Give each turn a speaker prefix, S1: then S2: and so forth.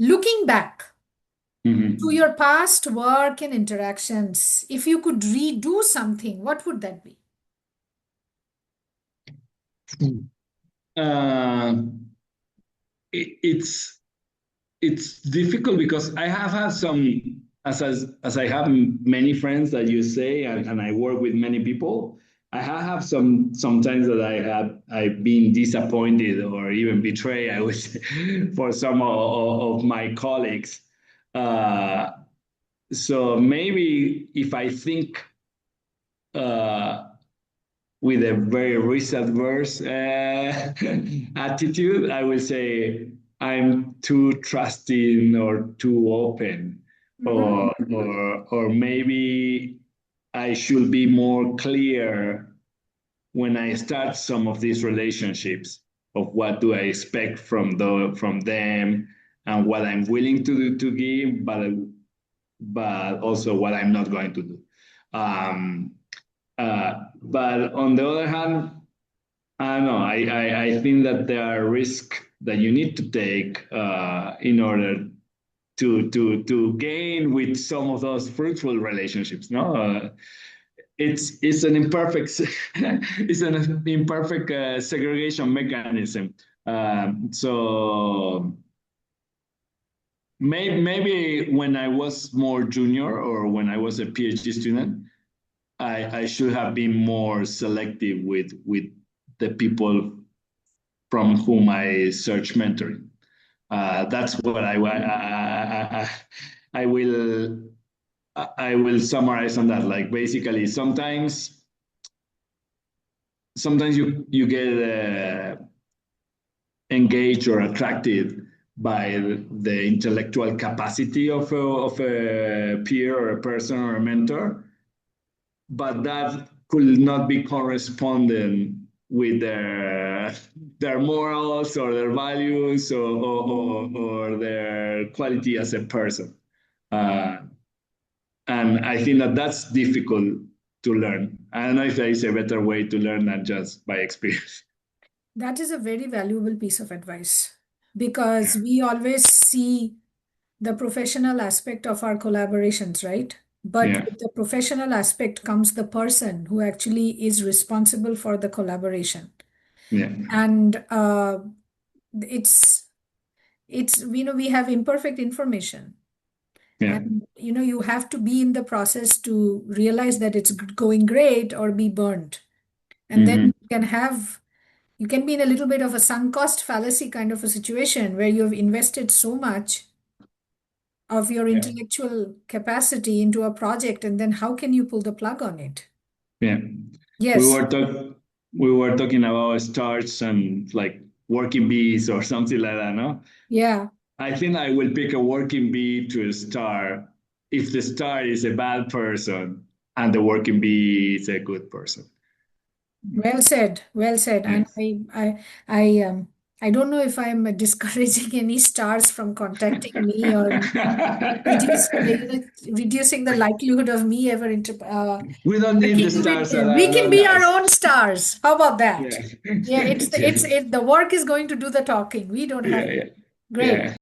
S1: Looking back to
S2: Mhm.
S1: your past work and interactions, if you could redo something, what would that be?
S2: Uh, it's difficult because I have had some, as I have many friends that you say, and I work with many people. I have sometimes that I've been disappointed or even betrayed. I would say, for some of my colleagues. Uh, so maybe if I think uh, with a very risk adverse attitude, I will say I'm too trusting or too open,
S1: Mhm.
S2: or maybe I should be more clear when I start some of these relationships of what do I expect from them and what I'm willing to do to give, but also what I'm not going to do. Um, but on the other hand, I don't know. I think that there are risks that you need to take in order to gain with some of those fruitful relationships. No, it's an imperfect it's an imperfect segregation mechanism. So maybe when I was more junior or when I was a PhD student, I should have been more selective with the people from whom I search mentoring. That's what I will I will summarize on that. Like basically, sometimes you get engaged or attracted by the intellectual capacity of a peer or a person or a mentor, but that could not be correspondent with their morals or their values or their quality as a person. Uh, and I think that that's difficult to learn. I don't know if there is a better way to learn than just by experience.
S1: That is a very valuable piece of advice because we always see the professional aspect of our collaborations, right? But
S2: Yeah,
S1: with the professional aspect comes the person who actually is responsible for the collaboration.
S2: yeah,
S1: And it's we have imperfect information,
S2: yeah.
S1: and you have to be in the process to realize that it's going great or be burnt. And then
S2: Mm-hmm.
S1: you can be in a little bit of a sunk cost fallacy kind of a situation where you have invested so much of your
S2: Yeah,
S1: intellectual capacity into a project, and then how can you pull the plug on it?
S2: yeah. We
S1: Yes.
S2: were talk we were talking about stars and like working bees or something like that, no?
S1: Yeah.
S2: I think I will pick a working bee to a star if the star is a bad person and the working bee is a good person.
S1: Well said. Well said.
S2: Yeah.
S1: And I don't know if I'm discouraging any stars from contacting me or reducing the likelihood of me ever
S2: We don't need the
S1: working with
S2: stars
S1: them. We can
S2: around
S1: be our
S2: us.
S1: own stars. How about that?
S2: Yeah.
S1: Yeah,
S2: Yeah.
S1: the work is going to do the talking. We don't have
S2: Yeah.
S1: to. Great.
S2: Yeah.